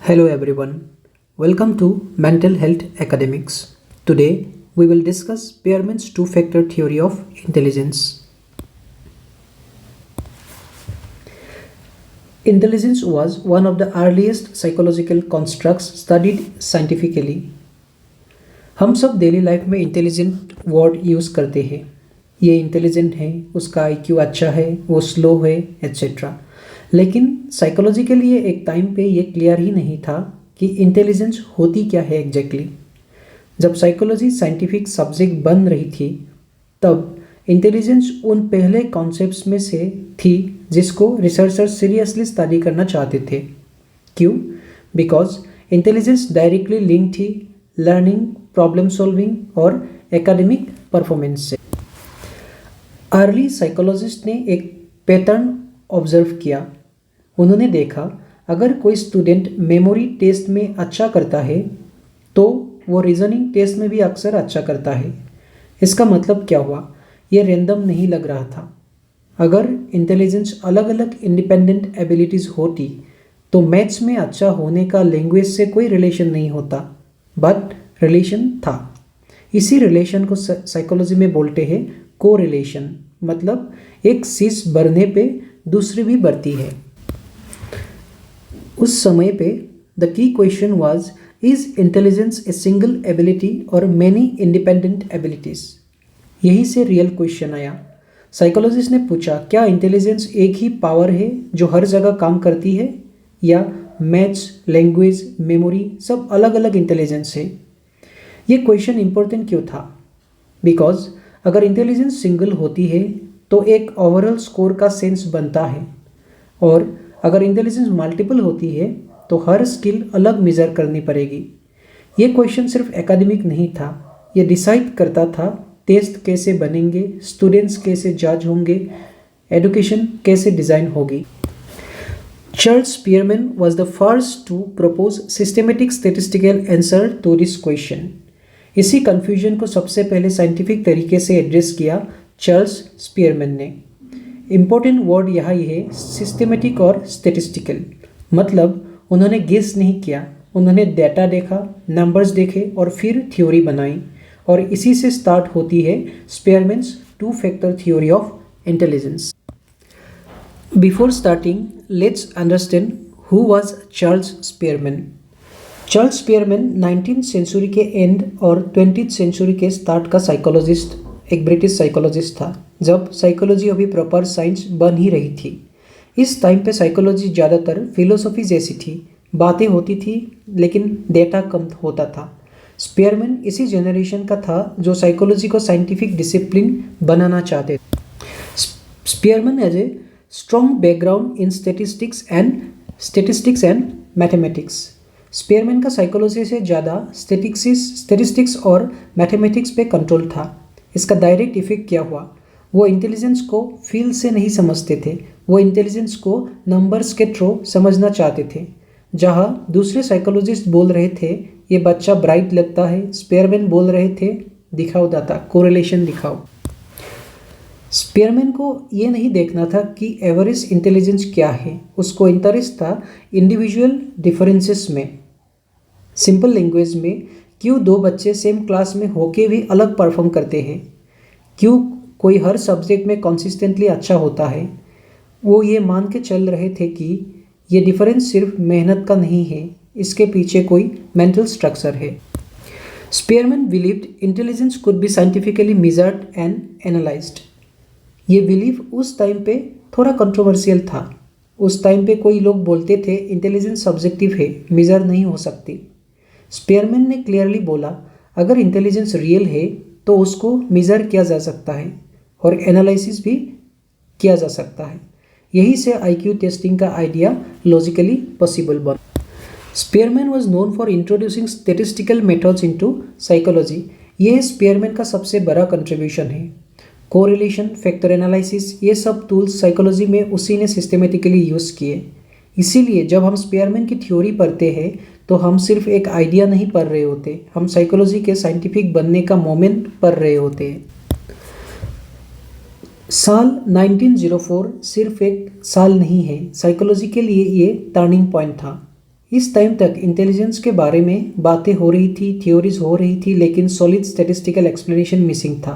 Hello everyone. Welcome to Mental Health Academics. Today we will discuss Spearman's two-factor theory of intelligence. Intelligence was one of the earliest psychological constructs studied scientifically. हम सब daily life में intelligent word use करते हैं. ये intelligent है, उसका IQ अच्छा है, वो स्लो है, एट्सेट्रा. लेकिन साइकोलॉजी के लिए एक टाइम पे ये क्लियर ही नहीं था कि इंटेलिजेंस होती क्या है एग्जैक्टली. जब साइकोलॉजी साइंटिफिक सब्जेक्ट बन रही थी तब इंटेलिजेंस उन पहले कॉन्सेप्ट्स में से थी जिसको रिसर्चर्स सीरियसली स्टडी करना चाहते थे. क्यों? बिकॉज इंटेलिजेंस डायरेक्टली लिंक थी लर्निंग, प्रॉब्लम सॉल्विंग और एकेडमिक परफॉर्मेंस से. अर्ली साइकोलॉजिस्ट ने एक पैटर्न ऑब्जर्व किया. उन्होंने देखा अगर कोई स्टूडेंट मेमोरी टेस्ट में अच्छा करता है तो वो रीजनिंग टेस्ट में भी अक्सर अच्छा करता है. इसका मतलब क्या हुआ? ये रैंडम नहीं लग रहा था. अगर इंटेलिजेंस अलग अलग इंडिपेंडेंट एबिलिटीज़ होती तो मैथ्स में अच्छा होने का लैंग्वेज से कोई रिलेशन नहीं होता, बट रिलेशन था. इसी रिलेशन को साइकोलॉजी में बोलते हैं को रिलेशन. मतलब एक चीज़ बढ़ने पे दूसरी भी बढ़ती है. उस समय पे the key question was, is intelligence a single ability और मैनी इंडिपेंडेंट एबिलिटीज़. यही से रियल क्वेश्चन आया. साइकोलॉजिस्ट ने पूछा क्या इंटेलिजेंस एक ही पावर है जो हर जगह काम करती है, या मैथ्स, लैंग्वेज, मेमोरी सब अलग अलग इंटेलिजेंस है. ये क्वेश्चन इंपॉर्टेंट क्यों था? बिकॉज अगर इंटेलिजेंस सिंगल होती है तो एक ओवरऑल स्कोर का सेंस बनता है, और अगर इंटेलिजेंस मल्टीपल होती है तो हर स्किल अलग मेजर करनी पड़ेगी. ये क्वेश्चन सिर्फ एकेडमिक नहीं था, ये डिसाइड करता था टेस्ट कैसे बनेंगे, स्टूडेंट्स कैसे जज होंगे, एजुकेशन कैसे डिज़ाइन होगी. Charles Spearman was the first to propose systematic statistical answer to this question. इसी कन्फ्यूजन को सबसे पहले साइंटिफिक तरीके से एड्रेस किया चार्ल्स स्पीयरमैन ने. इम्पोर्टेंट वर्ड यहाँ ये है सिस्टेमेटिक और स्टेटिस्टिकल. मतलब उन्होंने गेस नहीं किया, उन्होंने डेटा देखा, नंबर्स देखे और फिर थ्योरी बनाई. और इसी से स्टार्ट होती है Spearman's two factor theory of intelligence. Before starting let's understand who was Charles Spearman. Charles Spearman 19th century के एंड और 20th सेंचुरी के स्टार्ट का साइकोलॉजिस्ट, एक ब्रिटिश साइकोलॉजिस्ट था जब साइकोलॉजी अभी प्रॉपर साइंस बन ही रही थी. इस टाइम पे साइकोलॉजी ज़्यादातर फिलोसॉफी जैसी थी, बातें होती थी लेकिन डेटा कम होता था. स्पीयरमैन इसी जनरेशन का था जो साइकोलॉजी को साइंटिफिक डिसिप्लिन बनाना चाहते थे. Spearman as a strong background in statistics and mathematics. Spearman का साइकोलॉजी से ज़्यादा स्टेटिस्टिक्स और मैथमेटिक्स पे कंट्रोल था. इसका डायरेक्ट इफेक्ट क्या हुआ? वो इंटेलिजेंस को फील से नहीं समझते थे, वो इंटेलिजेंस को नंबर्स के थ्रू समझना चाहते थे. जहाँ दूसरे साइकोलॉजिस्ट बोल रहे थे ये बच्चा ब्राइट लगता है, स्पीयरमैन बोल रहे थे दिखाओ डाटा, कोरिलेशन दिखाओ. स्पीयरमैन को ये नहीं देखना था कि एवरेज इंटेलिजेंस क्या है, उसको इंटरेस्ट था इंडिविजुअल डिफरेंसेस में. सिंपल लैंग्वेज में, क्यों दो बच्चे सेम क्लास में होके भी अलग परफॉर्म करते हैं? क्यों कोई हर सब्जेक्ट में कंसिस्टेंटली अच्छा होता है? वो ये मान के चल रहे थे कि ये डिफरेंस सिर्फ मेहनत का नहीं है, इसके पीछे कोई मेंटल स्ट्रक्चर है. Spearman believed intelligence could be scientifically measured and analysed. ये बिलीव उस टाइम पे थोड़ा कंट्रोवर्शियल था. उस टाइम पे कोई लोग बोलते थे इंटेलिजेंस सब्जेक्टिव है, मेजर नहीं हो सकती. स्पीयरमैन ने क्लियरली बोला अगर इंटेलिजेंस रियल है तो उसको मेजर किया जा सकता है और एनालिसिस भी किया जा सकता है. यही से आईक्यू टेस्टिंग का आइडिया लॉजिकली पॉसिबल बना. Spearman was known for introducing statistical methods into psychology. ये स्पीयरमैन का सबसे बड़ा कंट्रीब्यूशन है. कोरिलेशन, फैक्टर एनालिसिस, ये सब टूल्स साइकोलॉजी में उसी ने सिस्टमेटिकली यूज़ किए. इसीलिए जब हम स्पीयरमैन की थ्योरी पढ़ते हैं तो हम सिर्फ एक आइडिया नहीं पढ़ रहे होते, हम साइकोलॉजी के साइंटिफिक बनने का मोमेंट पढ़ रहे होते हैं. साल 1904 सिर्फ एक साल नहीं है, साइकोलॉजी के लिए ये टर्निंग पॉइंट था. इस टाइम तक इंटेलिजेंस के बारे में बातें हो रही थी, थ्योरीज हो रही थी, लेकिन सॉलिड स्टैटिस्टिकल एक्सप्लेनेशन मिसिंग था।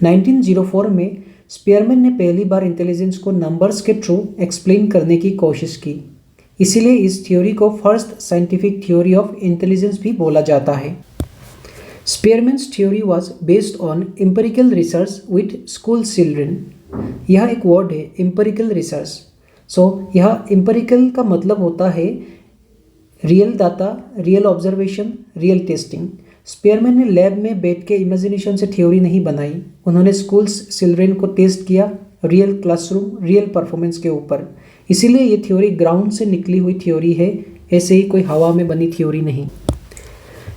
1904 में स्पीयरमैन ने पहली बार इंटेलिजेंस को नंबर्स के थ्रू एक्सप्लेन करने की कोशिश की। इसीलिए इस थ्योरी को first scientific theory of intelligence भी बोला जाता है। स्पीयरमैन्स theory was based on empirical research with school children. यह एक वर्ड है, एम्पिरिकल रिसर्च। यह एम्पिरिकल का मतलब होता है real data, real observation, real testing. Spearman ने लैब में बैठ के इमेजिनेशन से थ्योरी नहीं बनाई, उन्होंने स्कूल्स चिल्ड्रेन को टेस्ट किया रियल क्लासरूम, रियल परफॉर्मेंस के ऊपर। इसीलिए ये थ्योरी ग्राउंड से निकली हुई थ्योरी है, ऐसे ही कोई हवा में बनी थ्योरी नहीं।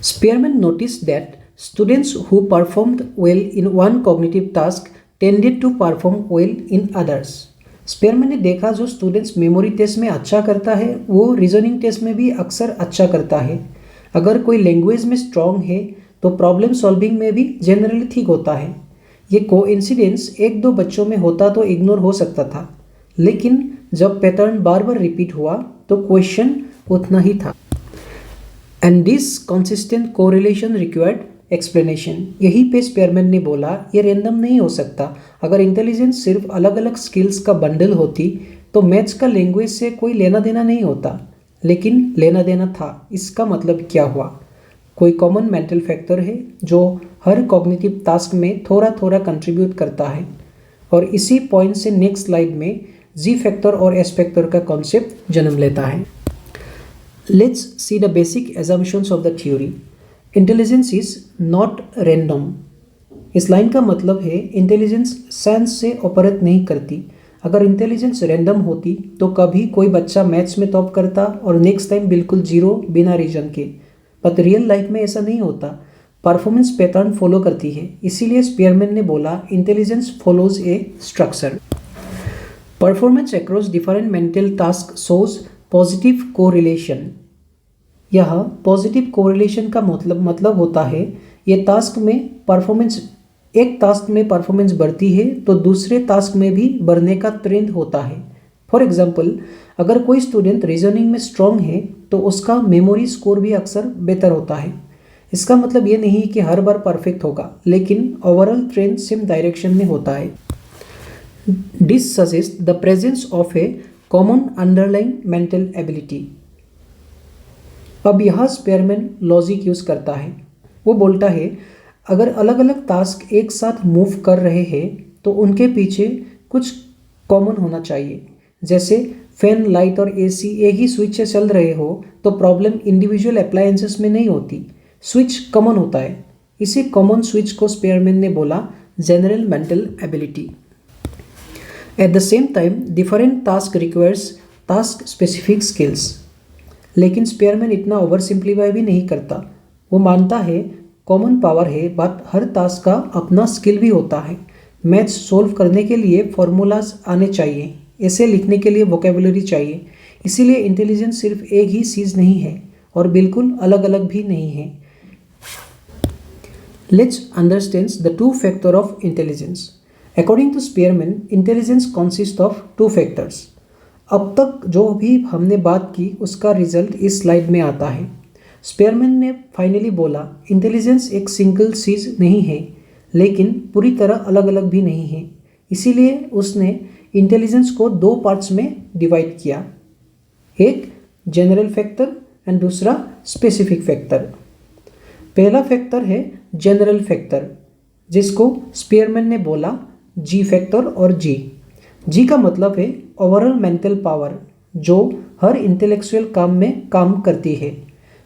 Spearman noticed that students who performed well in one cognitive task tended to perform well in others. Spearman ने देखा जो स्टूडेंट्स मेमोरी टेस्ट में अच्छा करता है वो रीजनिंग टेस्ट में भी अक्सर अच्छा करता है। अगर कोई लैंग्वेज में स्ट्रॉन्ग है तो प्रॉब्लम सॉल्विंग में भी जनरली ठीक होता है। ये कोइंसिडेंस एक दो बच्चों में होता तो इग्नोर हो सकता था, लेकिन जब पैटर्न बार बार रिपीट हुआ तो क्वेश्चन उतना ही था। And this consistent correlation required explanation. यही पे स्पीयरमैन ने बोला ये रैंडम नहीं हो सकता। अगर इंटेलिजेंस सिर्फ अलग अलग स्किल्स का बंडल होती तो मैथ्स का लैंग्वेज से कोई लेना देना नहीं होता, लेकिन लेना देना था। इसका मतलब क्या हुआ? कोई कॉमन मेंटल फैक्टर है जो हर कॉग्निटिव टास्क में थोड़ा थोड़ा कंट्रीब्यूट करता है। और इसी पॉइंट से नेक्स्ट स्लाइड में जी फैक्टर और एस फैक्टर का कॉन्सेप्ट जन्म लेता है। Let's see the basic assumptions of the theory. Intelligence is not random. इस लाइन का मतलब है इंटेलिजेंस सेंस से ऑपरेट नहीं करती। अगर इंटेलिजेंस रैंडम होती तो कभी कोई बच्चा मैथ्स में टॉप करता और नेक्स्ट टाइम बिल्कुल जीरो बिना रीजन के। बट रियल लाइफ में ऐसा नहीं होता, परफॉर्मेंस पैटर्न फॉलो करती है। इसीलिए स्पीयरमैन ने बोला intelligence follows a structure. Performance across different mental task shows positive correlation. यह पॉजिटिव कोरिलेशन का मतलब होता है ये टास्क में परफॉर्मेंस, एक टास्क में परफॉर्मेंस बढ़ती है तो दूसरे टास्क में भी बढ़ने का ट्रेंड होता है। फॉर एग्जाम्पल, अगर कोई स्टूडेंट रीजनिंग में स्ट्रॉन्ग है तो उसका मेमोरी स्कोर भी अक्सर बेहतर होता है। इसका मतलब ये नहीं कि हर बार परफेक्ट होगा, लेकिन ओवरऑल ट्रेंड सेम डायरेक्शन में होता है। This suggest the presence of A common underlying mental ability. अब यहाँ स्पीयरमैन लॉजिक यूज करता है। वो बोलता है अगर अलग अलग टास्क एक साथ मूव कर रहे हैं तो उनके पीछे कुछ कॉमन होना चाहिए। जैसे फैन, लाइट और एसी एक ही स्विच से चल रहे हो तो प्रॉब्लम इंडिविजुअल अप्लायंसेस में नहीं होती, स्विच कॉमन होता है। इसी कॉमन स्विच को स्पीयरमैन ने बोला general mental ability. At the same time different task requires task specific skills. लेकिन स्पीयरमैन इतना ओवर सिंप्लीफाई भी नहीं करता। वो मानता है कॉमन पावर है, बट हर टास्क का अपना स्किल भी होता है। मैथ्स सोल्व करने के लिए फॉर्मूलाज आने चाहिए, ऐसे लिखने के लिए वोकेबुलरी चाहिए। इसीलिए इंटेलिजेंस सिर्फ एक ही चीज़ नहीं है और बिल्कुल अलग अलग भी नहीं है। Let's understand the two factor of intelligence. According to Spearman intelligence consist of two factors. अब तक जो भी हमने बात की उसका रिजल्ट इस स्लाइड में आता है। स्पीयरमैन ने फाइनली बोला इंटेलिजेंस एक सिंगल चीज़ नहीं है, लेकिन पूरी तरह अलग अलग भी नहीं है। इसीलिए उसने इंटेलिजेंस को दो पार्ट्स में डिवाइड किया, एक जनरल फैक्टर एंड दूसरा स्पेसिफिक फैक्टर। पहला फैक्टर है जनरल फैक्टर, जिसको स्पीयरमैन ने बोला जी फैक्टर और जी का मतलब है ओवरऑल मेंटल पावर, जो हर इंटेलेक्चुअल काम में काम करती है।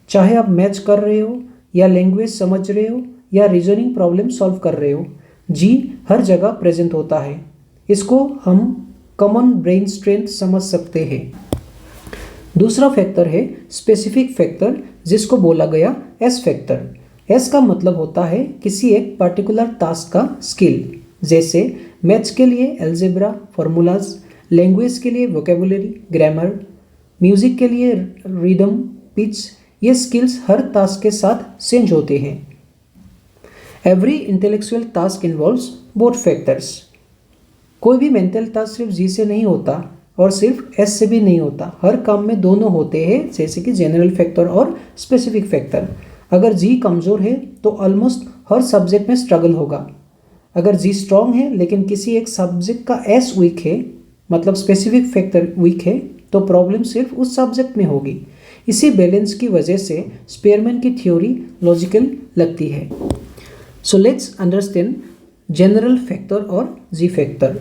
चाहे आप मैथ्स कर रहे हो या लैंग्वेज समझ रहे हो या रीजनिंग प्रॉब्लम सॉल्व कर रहे हो, जी हर जगह प्रेजेंट होता है। इसको हम कॉमन ब्रेन स्ट्रेंथ समझ सकते हैं। दूसरा फैक्टर है स्पेसिफिक फैक्टर, जिसको बोला गया एस फैक्टर। एस का मतलब होता है किसी एक पर्टिकुलर टास्क का स्किल। जैसे मैथ्स के लिए अलजेब्रा, फॉर्मूलाज, लैंग्वेज के लिए वोकेबुलरी, ग्रामर, म्यूजिक के लिए रिदम, पिच। ये स्किल्स हर टास्क के साथ चेंज होते हैं। Every intellectual task involves both factors. कोई भी मेंटल टास्क सिर्फ जी से नहीं होता और सिर्फ एस से भी नहीं होता, हर काम में दोनों होते हैं, जैसे कि जनरल फैक्टर और स्पेसिफिक फैक्टर। अगर जी कमज़ोर है तो ऑलमोस्ट हर सब्जेक्ट में स्ट्रगल होगा। अगर जी स्ट्रॉन्ग है लेकिन किसी एक सब्जेक्ट का एस वीक है, मतलब स्पेसिफिक फैक्टर वीक है, तो प्रॉब्लम सिर्फ उस सब्जेक्ट में होगी। इसी बैलेंस की वजह से स्पेयरमैन की थ्योरी लॉजिकल लगती है। So let's understand general factor और G factor.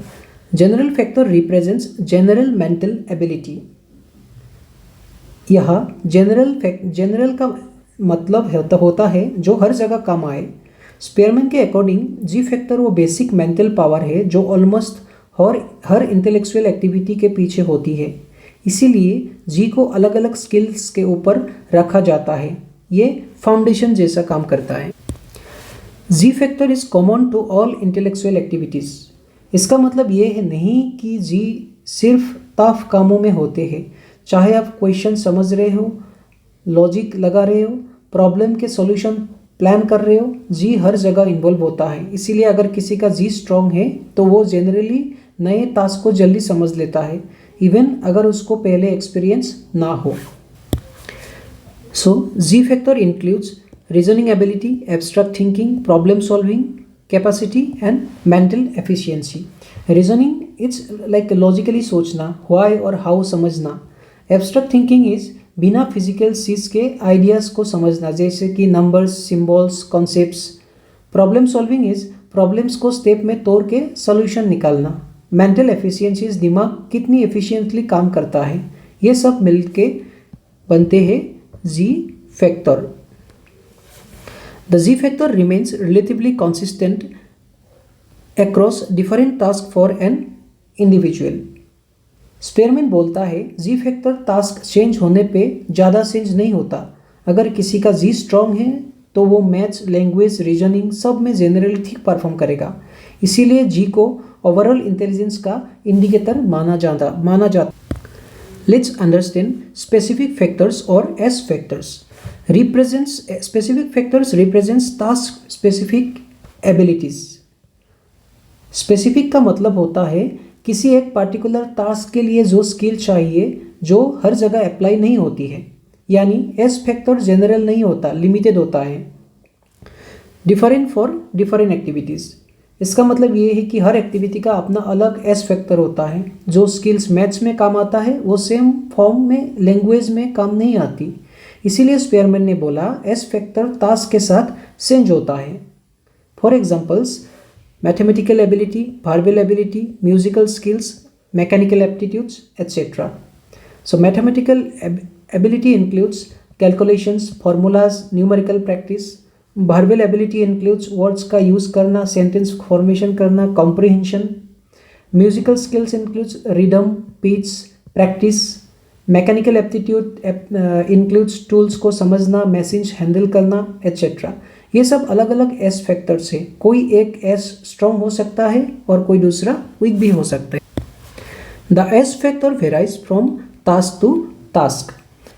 General factor represents general mental ability. यह जनरल का मतलब होता है जो हर जगह काम आए। स्पेयरमैन के अकॉर्डिंग जी फैक्टर वो बेसिक मेंटल पावर है जो ऑलमोस्ट हर इंटेलेक्चुअल एक्टिविटी के पीछे होती है। इसीलिए जी को अलग अलग स्किल्स के ऊपर रखा जाता है, ये फाउंडेशन जैसा काम करता है। G factor is common to all intellectual activities. इसका मतलब ये है नहीं कि जी सिर्फ टफ कामों में होते हैं। चाहे आप क्वेश्चन समझ रहे हो, लॉजिक लगा रहे हो, प्रॉब्लम के सॉल्यूशन प्लान कर रहे हो, जी हर जगह इन्वॉल्व होता है। इसीलिए अगर किसी का जी स्ट्रॉन्ग है तो वो जनरली नए टास्क को जल्दी समझ लेता है, इवन अगर उसको पहले एक्सपीरियंस ना हो। So G factor includes reasoning ability, abstract thinking, problem solving capacity and mental efficiency. Reasoning it's like logically सोचना, व्हाई और हाउ समझना। एब्स्ट्रैक्ट थिंकिंग इज बिना फिजिकल चीज़ के आइडियाज़ को समझना, जैसे कि numbers, symbols, concepts. Problem solving is problems को स्टेप में तोड़ के सोल्यूशन निकालना। मेंटल एफिशिएंसी इज दिमाग कितनी एफिशिएंटली काम करता है। ये सब मिलके बनते हैं जी factor. The Z factor remains relatively consistent across different tasks for an individual. Spearman बोलता है जी फैक्टर टास्क चेंज होने पे ज़्यादा चेंज नहीं होता। अगर किसी का जी स्ट्रॉन्ग है तो वो मैथ्स, लैंग्वेज, रीजनिंग सब में जनरली ठीक परफॉर्म करेगा। इसीलिए जी को ओवरऑल इंटेलिजेंस का इंडिकेटर माना जाता। लेट्स अंडरस्टैंड स्पेसिफिक फैक्टर्स और S factors. Specific factors represents task specific abilities. Specific का मतलब होता है किसी एक पर्टिकुलर टास्क के लिए जो स्किल चाहिए जो हर जगह अप्लाई नहीं होती है। यानी एस फैक्टर जनरल नहीं होता, लिमिटेड होता है, डिफरेंट फॉर डिफरेंट एक्टिविटीज़। इसका मतलब ये है कि हर एक्टिविटी का अपना अलग एस फैक्टर होता है। जो स्किल्स मैथ्स में काम आता है वो सेम फॉर्म में लैंग्वेज में काम नहीं आती। इसीलिए स्पेयरमैन ने बोला एस फैक्टर टास्क के साथ चेंज होता है। For examples, mathematical ability, verbal ability, musical skills, mechanical aptitudes etcetera. So mathematical ability includes calculations, formulas, numerical practice. Verbal ability includes words का यूज़ करना, सेंटेंस फॉर्मेशन करना, comprehension. Musical skills includes rhythm, pitch, practice. Mechanical aptitude includes tools को समझना, machines handle करना etcetera. ये सब अलग अलग एस फैक्टर्स है। कोई एक एस स्ट्रॉन्ग हो सकता है और कोई दूसरा वीक भी हो सकता है। The S factor varies from task to task.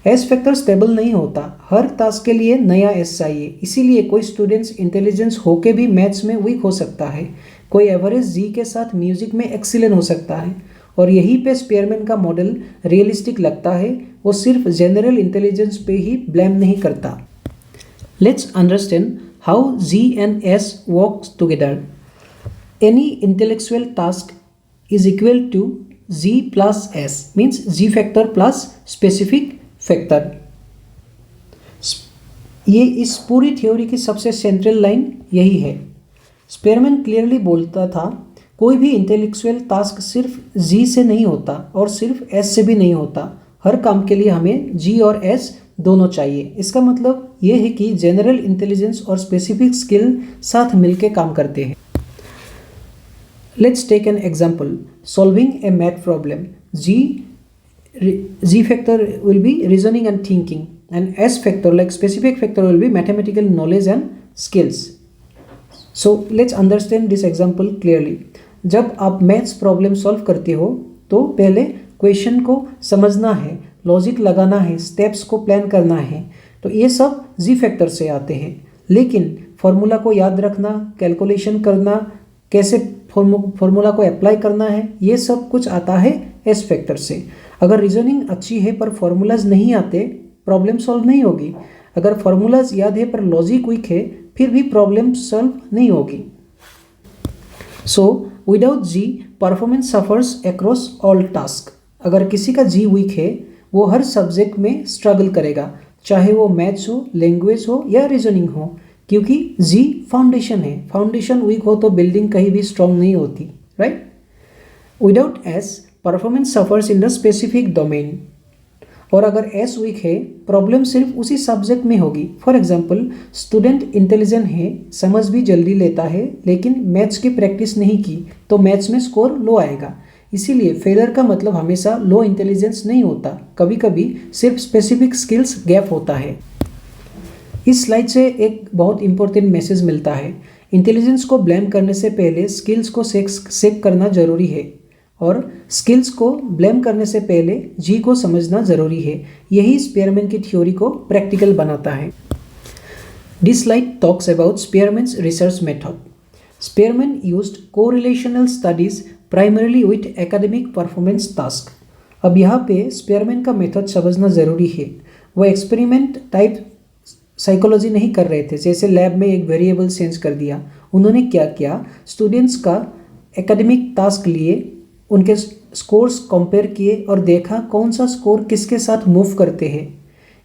S factor stable नहीं होता, हर टास्क के लिए नया एस चाहिए। इसीलिए कोई स्टूडेंट्स इंटेलिजेंस होके भी मैथ्स में वीक हो सकता है, कोई एवरेज जी के साथ म्यूजिक में एक्सीलेंट हो सकता है। और यहीं पे स्पेयरमैन का मॉडल रियलिस्टिक लगता है, वो सिर्फ जनरल इंटेलिजेंस पे ही ब्लेम नहीं करता। Let's understand how G and S works together. Any intellectual task is equal to G plus S, means G factor plus specific factor. ये इस पूरी थ्योरी की सबसे सेंट्रल लाइन यही है। स्पेयरमैन क्लियरली बोलता था कोई भी इंटेलेक्चुअल टास्क सिर्फ जी से नहीं होता और सिर्फ एस से भी नहीं होता। हर काम के लिए हमें जी और एस दोनों चाहिए। इसका मतलब ये है कि जनरल इंटेलिजेंस और स्पेसिफिक स्किल साथ मिलकर काम करते हैं। Let's take an example, solving a math problem. G factor will be reasoning and thinking, and S factor like specific factor will be mathematical knowledge and skills. So let's understand this example clearly. जब आप maths problem solve करते हो तो पहले question को समझना है, logic लगाना है, स्टेप्स को प्लान करना है, तो ये सब जी फैक्टर से आते हैं। लेकिन फॉर्मूला को याद रखना, कैलकुलेशन करना, कैसे फॉर्मूला को अप्लाई करना है, ये सब कुछ आता है एस फैक्टर से। अगर रीजनिंग अच्छी है पर फॉर्मूलाज नहीं आते, प्रॉब्लम सॉल्व नहीं होगी। अगर फॉर्मूलाज याद है पर लॉजिक वीक है, फिर भी प्रॉब्लम सॉल्व नहीं होगी। So without G performance suffers across all task. अगर किसी का जी वीक है, वो हर सब्जेक्ट में स्ट्रगल करेगा, चाहे वो मैथ्स हो, लैंग्वेज हो या रीजनिंग हो, क्योंकि जी फाउंडेशन है। फाउंडेशन वीक हो तो बिल्डिंग कहीं भी स्ट्रांग नहीं होती, right. Without S performance suffers in the specific domain. और अगर एस वीक है, प्रॉब्लम सिर्फ उसी सब्जेक्ट में होगी। फॉर एग्जाम्पल, स्टूडेंट इंटेलिजेंट है, समझ भी जल्दी लेता है, लेकिन मैथ्स की प्रैक्टिस नहीं की तो मैथ्स में स्कोर लो आएगा। इसीलिए फेलियर का मतलब हमेशा लो इंटेलिजेंस नहीं होता, कभी कभी सिर्फ स्पेसिफिक स्किल्स गैप होता है। इस स्लाइड से एक बहुत इंपॉर्टेंट मैसेज मिलता है। इंटेलिजेंस को ब्लेम करने से पहले स्किल्स को चेक करना जरूरी है, और स्किल्स को ब्लेम करने से पहले जी को समझना जरूरी है। यही स्पीयरमैन की थ्योरी को प्रैक्टिकल बनाता है। This slide talks about स्पीयरमैन्स research method. Spearman used correlational studies primarily with academic performance task. अब यहाँ पे स्पीयरमैन का मेथड समझना जरूरी है। वो एक्सपेरिमेंट टाइप साइकोलॉजी नहीं कर रहे थे, जैसे लैब में एक वेरिएबल चेंज कर दिया। उन्होंने क्या किया, स्टूडेंट्स का एकेडमिक टास्क लिए, उनके स्कोर्स कंपेयर किए और देखा कौन सा स्कोर किसके साथ मूव करते हैं।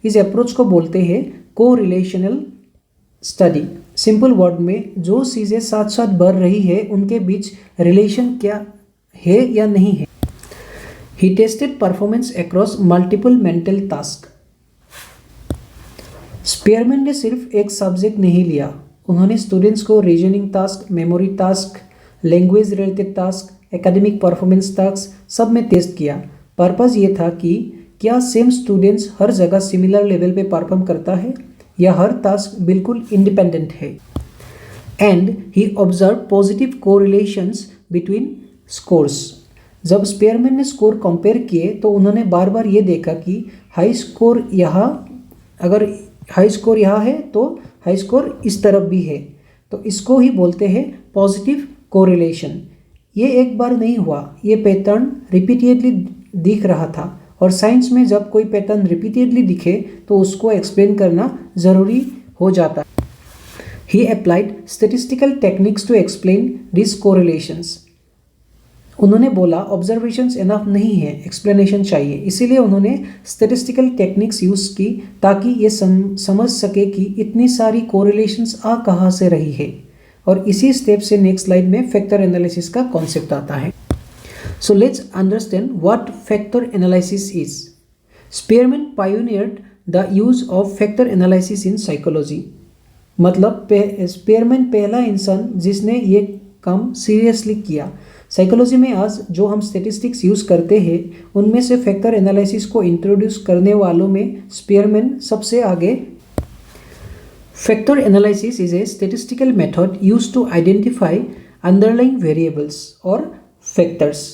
इस अप्रोच को बोलते हैं को रिलेशनल स्टडी। सिंपल वर्ड में, जो चीज़ें साथ साथ बढ़ रही है उनके बीच रिलेशन क्या है या नहीं है। He tested performance across multiple mental task. Spearman ने सिर्फ एक सब्जेक्ट नहीं लिया, उन्होंने स्टूडेंट्स को reasoning task, memory task, language related task, academic performance task सब में टेस्ट किया। पर्पस ये था कि क्या सेम स्टूडेंट्स हर जगह सिमिलर लेवल पे परफॉर्म करता है या हर टास्क बिल्कुल इंडिपेंडेंट है। And he observe positive correlations between scores. जब स्पीयरमैन ने स्कोर कंपेयर किए तो उन्होंने बार बार ये देखा कि हाई स्कोर यहाँ, अगर हाई स्कोर यहाँ है तो हाई स्कोर इस तरफ भी है, तो इसको ही बोलते हैं पॉजिटिव कोरिलेशन। ये एक बार नहीं हुआ, ये पैटर्न रिपीटेडली दिख रहा था, और साइंस में जब कोई पैटर्न रिपीटेडली दिखे तो उसको एक्सप्लेन करना ज़रूरी हो जाता है। He applied statistical techniques to explain this correlations. उन्होंने बोला ऑब्जर्वेशंस इनफ नहीं है, एक्सप्लेनेशन चाहिए, इसीलिए उन्होंने स्टेटिस्टिकल टेक्निक्स यूज़ की ताकि ये समझ सके कि इतनी सारी कोरिलेशंस आ कहाँ से रही है। और इसी स्टेप से नेक्स्ट स्लाइड में फैक्टर एनालिसिस का कॉन्सेप्ट आता है। So let's understand what factor analysis is. Spearman pioneered the use of factor analysis in psychology. मतलब स्पीयरमैन पहला इंसान जिसने ये काम सीरियसली किया। साइकोलॉजी में आज जो हम स्टेटिस्टिक्स यूज़ करते हैं, उनमें से फैक्टर एनालिसिस को इंट्रोड्यूस करने वालों में स्पीयरमैन सबसे आगे। Factor analysis is a statistical method used to identify underlying variables or factors.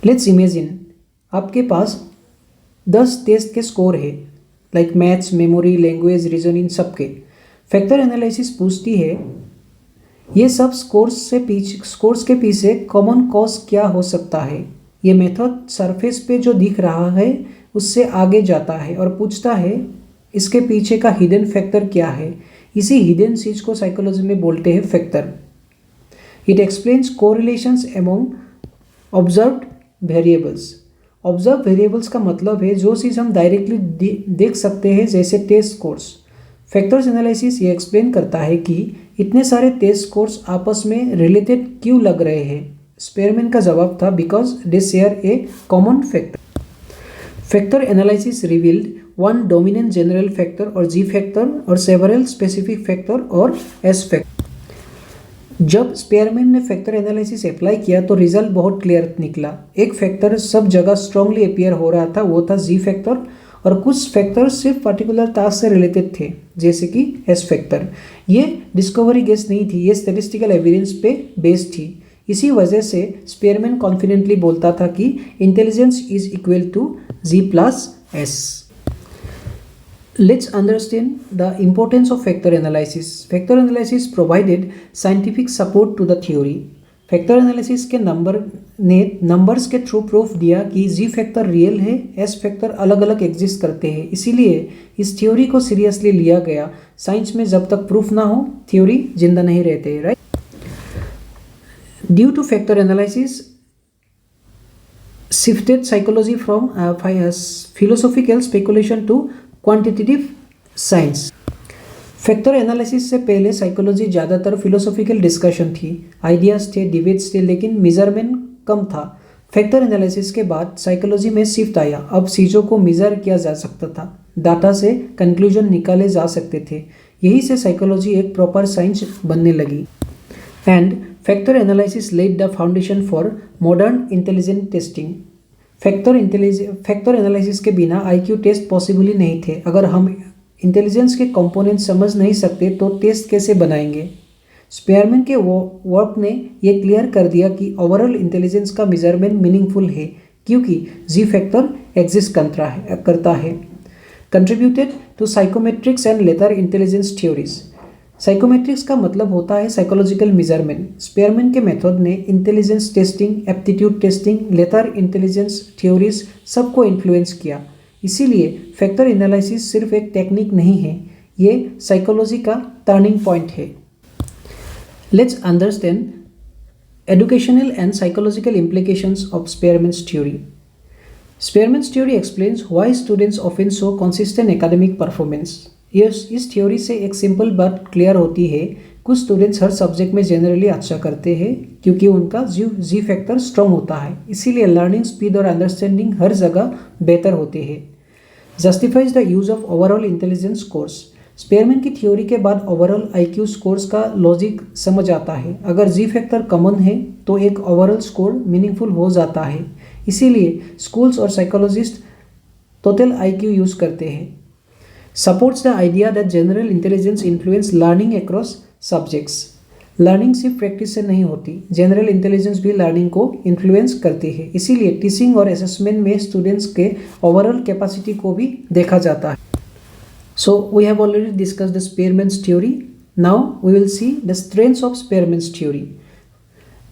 Let's imagine आपके पास 10 टेस्ट के स्कोर है, like maths, memory, language, reasoning सबके। फैक्टर एनालिसिस पूछती है ये सब स्कोर्स के पीछे कॉमन कॉज क्या हो सकता है। ये मेथड सरफेस पे जो दिख रहा है उससे आगे जाता है और पूछता है इसके पीछे का हिडन फैक्टर क्या है। इसी हिडन चीज को साइकोलॉजी में बोलते हैं factor. It explains correlations among observed variables. Observe variables का मतलब है जो चीज़ हम डायरेक्टली देख सकते हैं, जैसे टेस्ट स्कोर्स। फैक्टर्स एनालिसिस ये एक्सप्लेन करता है कि इतने सारे टेस्ट स्कोर्स आपस में रिलेटेड क्यों लग रहे हैं। स्पीयरमैन का जवाब था because they share A common factor. Factor analysis revealed one dominant general factor और जी फैक्टर और सेवरल स्पेसिफिक फैक्टर और एस फैक्टर। जब स्पीयरमैन ने फैक्टर एनालिसिस अप्लाई किया तो रिजल्ट बहुत क्लियर निकला। एक फैक्टर सब जगह स्ट्रांगली अपीयर हो रहा था, वो था जी फैक्टर, और कुछ फैक्टर सिर्फ पर्टिकुलर टास्क से रिलेटेड थे, जैसे कि एस फैक्टर। ये डिस्कवरी गेस नहीं थी, ये स्टैटिस्टिकल एविडेंस पे बेस्ड थी। इसी वजह से स्पीयरमैन कॉन्फिडेंटली बोलता था कि intelligence is equal to G plus S. Let's understand the importance of factor analysis. Factor analysis provided scientific support to the theory. Factor analysis के नंबर्स के थ्रू प्रूफ दिया कि जी फैक्टर रियल है, S factor अलग अलग exist करते हैं, इसीलिए इस थ्योरी को सीरियसली लिया गया। साइंस में जब तक प्रूफ ना हो थ्योरी जिंदा नहीं रहते, right. Due two factor analysis shifted psychology from philosophical speculation to quantitative science। Factor analysis से पहले साइकोलॉजी ज़्यादातर फिलोसॉफिकल डिस्कशन थी, आइडियाज थे, डिबेट्स थे, लेकिन मेजरमेंट कम था। फैक्टर एनालिसिस के बाद साइकोलॉजी में शिफ्ट आया, अब चीज़ों को मेजर किया जा सकता था, डाटा से कंक्लूजन निकाले जा सकते थे। यही से साइकोलॉजी एक प्रॉपर साइंस बनने लगी। And factor analysis laid the foundation for modern intelligence testing। Factor analysis के बिना आईक्यू टेस्ट पॉसिबल ही नहीं थे। अगर हम इंटेलिजेंस के कंपोनेंट समझ नहीं सकते तो टेस्ट कैसे बनाएंगे। स्पेयरमैन के वर्क ने यह क्लियर कर दिया कि ओवरऑल इंटेलिजेंस का मेजरमेंट मीनिंगफुल है क्योंकि जी फैक्टर एग्जिस्ट करता है। Contributed to psychometrics and later intelligence theories. Psychometrics का मतलब होता है साइकोलॉजिकल मेजरमेंट। स्पेयरमैन के मेथड ने intelligence testing, aptitude testing, later intelligence theories सबको इन्फ्लुएंस किया। इसीलिए फैक्टर एनालिसिस सिर्फ एक टेक्निक नहीं है, ये साइकोलॉजी का टर्निंग पॉइंट है। Let's understand educational and psychological implications of Spearman's theory। Spearman's theory explains why students often show consistent academic performance। इस थ्योरी से एक सिंपल बात क्लियर होती है, कुछ स्टूडेंट्स हर सब्जेक्ट में जनरली अच्छा करते हैं क्योंकि उनका जी फैक्टर स्ट्रॉन्ग होता है, इसीलिए लर्निंग स्पीड और अंडरस्टैंडिंग हर जगह बेहतर होते हैं। Justifies the use of overall intelligence scores. Spearman की थ्योरी के बाद ओवरऑल आईक्यू स्कोर्स का लॉजिक समझ आता है। अगर जी फैक्टर कॉमन है तो एक ओवरऑल स्कोर मीनिंगफुल हो जाता है, इसीलिए स्कूल्स और साइकोलॉजिस्ट टोटल आईक्यू यूज करते हैं। Supports the idea that general intelligence influence learning across subjects। Learning सिर्फ प्रैक्टिस से नहीं होती, जनरल इंटेलिजेंस भी लर्निंग को इन्फ्लुएंस करती है, इसीलिए टीचिंग और असेसमेंट में स्टूडेंट्स के ओवरऑल कैपेसिटी को भी देखा जाता है। So we have already discussed the Spearman's theory. Now we will see the strengths of Spearman's theory.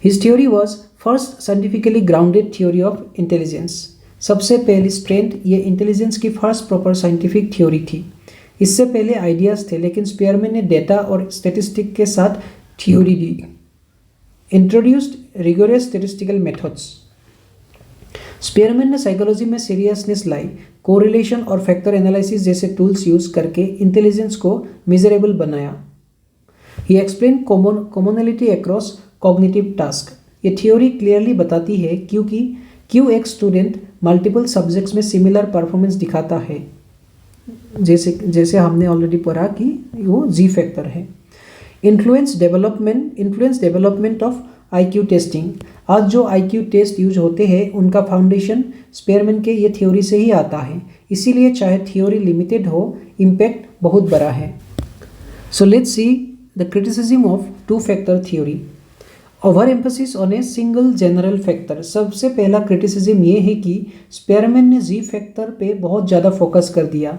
His theory was first scientifically grounded theory of intelligence. सबसे पहली स्ट्रेंथ ये इंटेलिजेंस की फर्स्ट प्रॉपर साइंटिफिक थ्योरी थी। इससे पहले ideas थे, लेकिन Spearman ने डेटा और स्टैटिस्टिक के साथ थ्योरी दी। Introduced rigorous statistical methods. Spearman ने साइकोलॉजी में सीरियसनेस लाई, कोरिलेशन और फैक्टर एनालिसिस जैसे टूल्स यूज करके इंटेलिजेंस को मेजरेबल बनाया। He explain commonality across cognitive task. ये थ्योरी क्लियरली बताती है क्यों एक स्टूडेंट मल्टीपल सब्जेक्ट्स में सिमिलर परफॉर्मेंस दिखाता है, जैसे हमने ऑलरेडी पढ़ा कि वो जी फैक्टर है। Influence development of IQ testing. आज जो आईक्यू टेस्ट यूज होते हैं उनका फाउंडेशन स्पेयरमैन के ये थ्योरी से ही आता है, इसीलिए चाहे थ्योरी लिमिटेड हो, इम्पैक्ट बहुत बड़ा है। So let's see the criticism of to factor theory. Over emphasis on a single general factor. सबसे पहला क्रिटिसिज्म ये है कि स्पेयरमैन ने जी फैक्टर पे बहुत ज़्यादा फोकस कर दिया।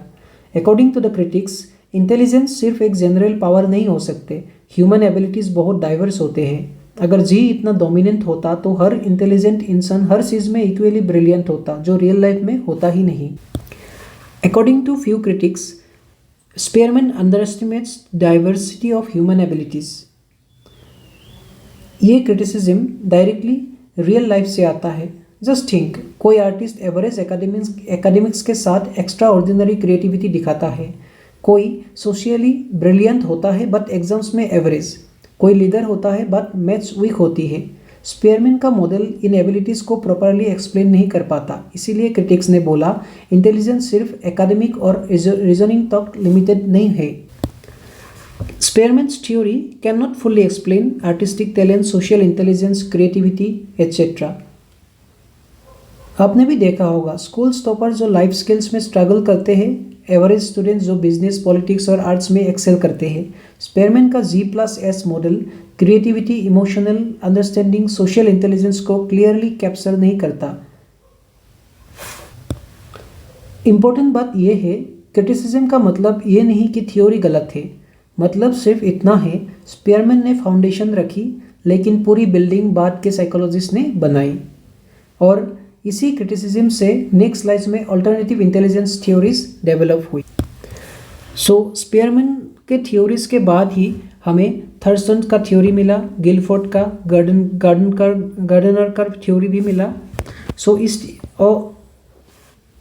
According to the critics, intelligence सिर्फ एक जनरल पावर नहीं हो सकते, ह्यूमन एबिलिटीज़ बहुत डाइवर्स होते हैं। अगर जी इतना डोमिनेंट होता तो हर इंटेलिजेंट इंसान हर चीज़ में इक्वली ब्रिलियंट होता, जो रियल लाइफ में होता ही नहीं। According to few critics, Spearman underestimates diversity of human abilities. ये क्रिटिसिज्म डायरेक्टली रियल लाइफ से आता है। जस्ट थिंक, कोई आर्टिस्ट एवरेज एकेडमिक्स के साथ एक्स्ट्रा ऑर्डिनरी क्रिएटिविटी दिखाता है, कोई सोशियली ब्रिलियंट होता है बट एग्जाम्स में एवरेज, कोई लीडर होता है बट मैथ्स वीक होती है। स्पेयरमैन का मॉडल इन एबिलिटीज़ को प्रॉपरली एक्सप्लेन नहीं कर पाता, इसीलिए क्रिटिक्स ने बोला इंटेलिजेंस सिर्फ एकेडमिक और रीजनिंग तक लिमिटेड नहीं है। Spearman's theory cannot fully explain artistic talent, social intelligence, creativity, etc. आपने भी देखा होगा स्कूल्स टॉपर जो लाइफ स्किल्स में स्ट्रगल करते हैं, एवरेज स्टूडेंट्स जो बिजनेस, पॉलिटिक्स और आर्ट्स में एक्सेल करते हैं। स्पेयरमैन का G+S model creativity, emotional understanding, social intelligence को क्लियरली कैप्चर नहीं करता। इंपॉर्टेंट बात यह है, क्रिटिसिज्म का मतलब ये नहीं कि थ्योरी गलत है, मतलब सिर्फ इतना है स्पेयरमैन ने फाउंडेशन रखी, लेकिन पूरी बिल्डिंग बाद के साइकोलॉजिस्ट ने बनाई। और इसी क्रिटिसिज्म से नेक्स्ट स्लाइड्स में अल्टरनेटिव इंटेलिजेंस थ्योरीज डेवलप हुई। सो स्पीयरमैन के थ्योरीज के बाद ही हमें थर्स्टन का थ्योरी मिला, गिलफोर्ड का, गार्डनर का थ्योरी भी मिला। सो इस और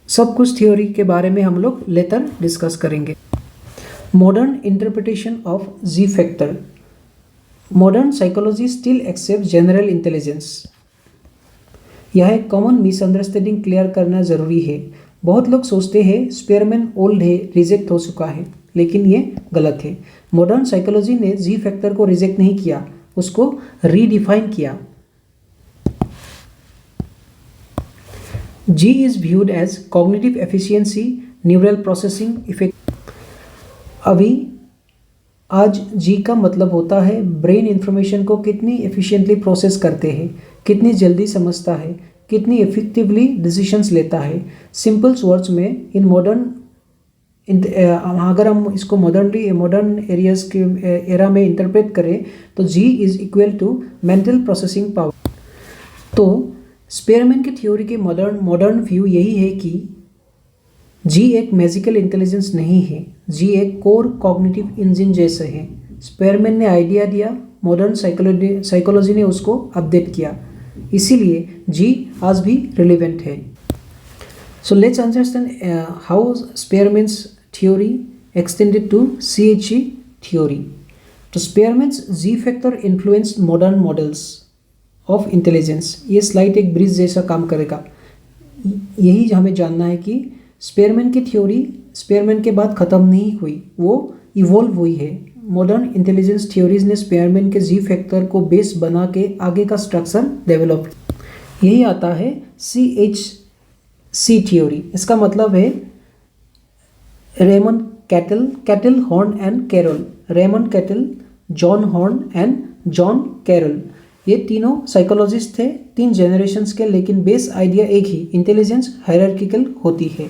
सब कुछ थ्योरी के बारे में हम लोग लेटर डिस्कस करेंगे। Modern interpretation of G factor. Modern psychology still accept general intelligence. यह एक कॉमन मिसअंडरस्टैंडिंग क्लियर करना जरूरी है। बहुत लोग सोचते हैं स्पीयरमैन ओल्ड है, रिजेक्ट हो चुका है, लेकिन ये गलत है। मॉडर्न साइकोलॉजी ने जी फैक्टर को रिजेक्ट नहीं किया, उसको रीडिफाइन किया। G is viewed as cognitive efficiency, neural processing effect. आज जी का मतलब होता है ब्रेन इंफॉर्मेशन को कितनी एफिशिएंटली प्रोसेस करते हैं, कितनी जल्दी समझता है, कितनी इफेक्टिवली डिसीजंस लेता है। सिंपल वर्ड्स में इन मॉडर्न अगर हम इसको मॉडर्न एरियाज के एरा में इंटरप्रेट करें तो G is equal to mental processing power. तो स्पीयरमैन की थ्योरी के मॉडर्न व्यू यही है कि जी एक मैजिकल इंटेलिजेंस नहीं है, जी एक कोर कॉग्निटिव इंजन जैसे है। स्पीयरमैन ने आइडिया दिया, मॉडर्न साइकोलॉजी ने उसको अपडेट किया, इसीलिए जी आज भी रिलेवेंट है। So let's understand how Spearman's theory extended to CHE theory. तो Spearman's Z factor influenced modern models of intelligence. ये स्लाइड एक ब्रिज जैसा काम करेगा। यही हमें जानना है कि स्पीयरमैन की थ्योरी स्पीयरमैन के बाद ख़त्म नहीं हुई, वो इवॉल्व हुई है। मॉडर्न इंटेलिजेंस थ्योरीज ने स्पीयरमैन के जी फैक्टर को बेस बना के आगे का स्ट्रक्चर डेवलप। यही आता है CHC थ्योरी। इसका मतलब है Raymond Cattell, Horn and Carroll. Raymond Cattell, John Horn and John Carroll, ये तीनों साइकोलॉजिस्ट थे, 3 जनरेशन्स के, लेकिन बेस आइडिया एक ही, इंटेलिजेंस हायरार्किकल होती है।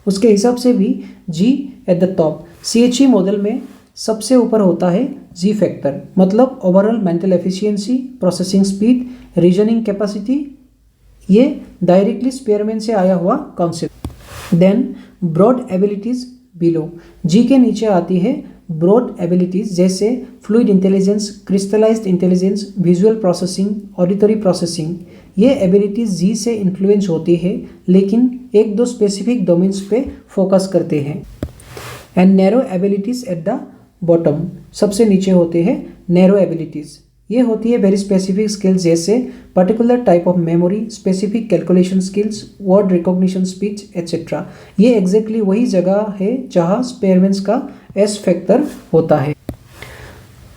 उसके हिसाब से भी G at the top. CHE model में सबसे ऊपर होता है जी फैक्टर, मतलब overall mental efficiency, processing speed, reasoning capacity. ये डायरेक्टली स्पीयरमैन से आया हुआ concept. Then broad abilities below. G के नीचे आती है ब्रॉड एबिलिटीज जैसे fluid intelligence, crystallised intelligence, visual processing, auditory processing. ये एबिलिटीज जी से इन्फ्लुएंस होती है, लेकिन 1-2 स्पेसिफिक डोमेन्स पे फोकस करते हैं। And narrow abilities at the bottom, सबसे नीचे होते हैं नैरो एबिलिटीज। ये होती है वेरी स्पेसिफिक स्किल्स जैसे particular type of memory, specific calculation skills, word recognition, speech etcetera. ये एग्जैक्टली वही जगह है जहाँ स्पीयरमैन का एस फैक्टर होता है।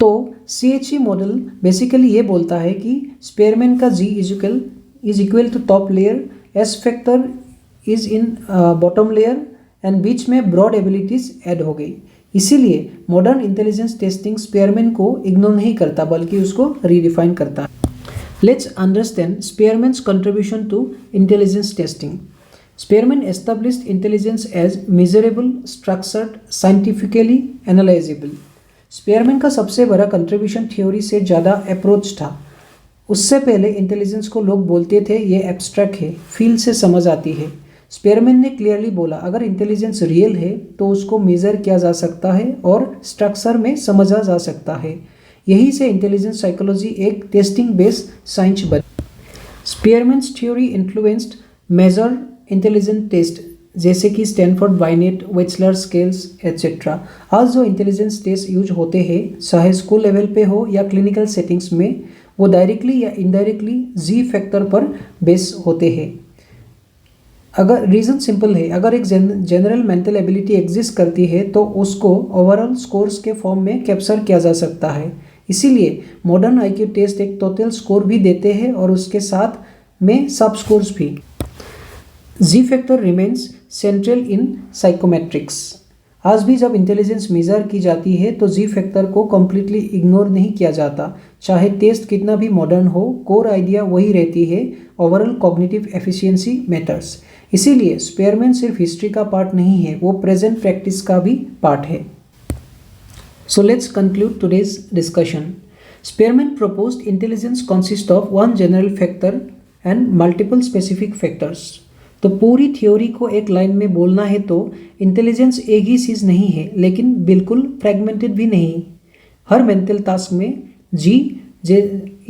तो CHE मॉडल बेसिकली ये बोलता है कि स्पीयरमैन का G is equal to top layer, S factor is in bottom layer, and बीच में ब्रॉड एबिलिटीज ऐड हो गई। इसीलिए मॉडर्न इंटेलिजेंस टेस्टिंग स्पीयरमैन को इग्नोर नहीं करता, बल्कि उसको रीडिफाइन करता है। Let's understand Spearman's contribution to intelligence testing. Spearman established intelligence as measurable, structured, scientifically analysable. Spearman का सबसे बड़ा कंट्रीब्यूशन थ्योरी से ज़्यादा अप्रोच था। उससे पहले इंटेलिजेंस को लोग बोलते थे ये एब्स्ट्रैक्ट है, फील से समझ आती है। स्पीयरमैन ने क्लियरली बोला अगर इंटेलिजेंस रियल है तो उसको मेज़र किया जा सकता है और स्ट्रक्चर में समझा जा सकता है। यही से इंटेलिजेंस साइकोलॉजी एक टेस्टिंग बेस्ड साइंस बनी। Spearman's theory influenced major intelligence test जैसे कि Stanford Binet, Wechsler scales etcetera. आज जो इंटेलिजेंस टेस्ट यूज होते हैं, चाहे स्कूल लेवल पे हो या क्लिनिकल सेटिंग्स में, वो डायरेक्टली या इनडायरेक्टली जी फैक्टर पर बेस होते हैं। अगर रीज़न सिंपल है, अगर एक जनरल मेंटल एबिलिटी एग्जिस्ट करती है तो उसको ओवरऑल स्कोर्स के फॉर्म में कैप्चर किया जा सकता है। इसीलिए मॉडर्न IQ टेस्ट एक टोटल स्कोर भी देते हैं और उसके साथ में सब स्कोर्स भी। जी फैक्टर रिमेन्स सेंट्रल इन साइकोमेट्रिक्स। आज भी जब इंटेलिजेंस मेजर की जाती है तो जी फैक्टर को कम्प्लीटली इग्नोर नहीं किया जाता। चाहे टेस्ट कितना भी मॉडर्न हो, कोर आइडिया वही रहती है, ओवरऑल कॉग्निटिव एफिशिएंसी मैटर्स। इसीलिए स्पीयरमैन सिर्फ हिस्ट्री का पार्ट नहीं है, वो प्रेजेंट प्रैक्टिस का भी पार्ट है। So let's conclude today's discussion. Spearman proposed intelligence consists of one general factor and multiple specific factors। तो पूरी थ्योरी को एक लाइन में बोलना है तो इंटेलिजेंस एक ही चीज़ नहीं है, लेकिन बिल्कुल फ्रेगमेंटेड भी नहीं। हर मेंटल टास्क में G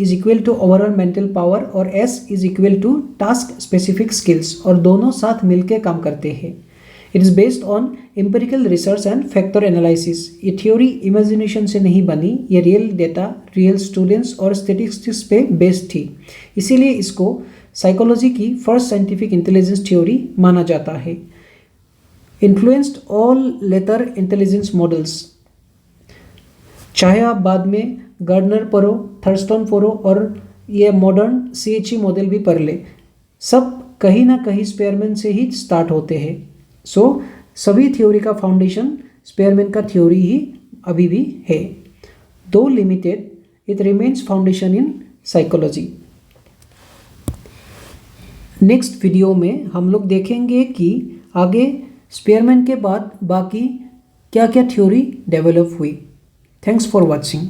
is equal to overall mental power और S is equal to task specific skills, और दोनों साथ मिलकर काम करते हैं। It is based on empirical research and factor analysis. ये थ्योरी इमेजिनेशन से नहीं बनी, ये रियल डेटा, रियल स्टूडेंट्स और स्टैटिस्टिक्स पे बेस्ड थी। इसीलिए इसको साइकोलॉजी की फर्स्ट साइंटिफिक इंटेलिजेंस थ्योरी माना जाता है। Influenced all later intelligence models, चाहे आप बाद में गार्डनर पढ़ो, थर्स्टन पढ़ो और ये मॉडर्न CHE मॉडल भी पढ़ ले, सब कहीं ना कहीं स्पेयरमैन से ही स्टार्ट होते हैं। सो सभी थ्योरी का फाउंडेशन स्पेयरमैन का थ्योरी ही अभी भी है। दो limited, it remains foundation in psychology. Next video में हम लोग देखेंगे कि आगे स्पेयरमैन के बाद बाकी क्या क्या थ्योरी डेवलप हुई। Thanks for watching.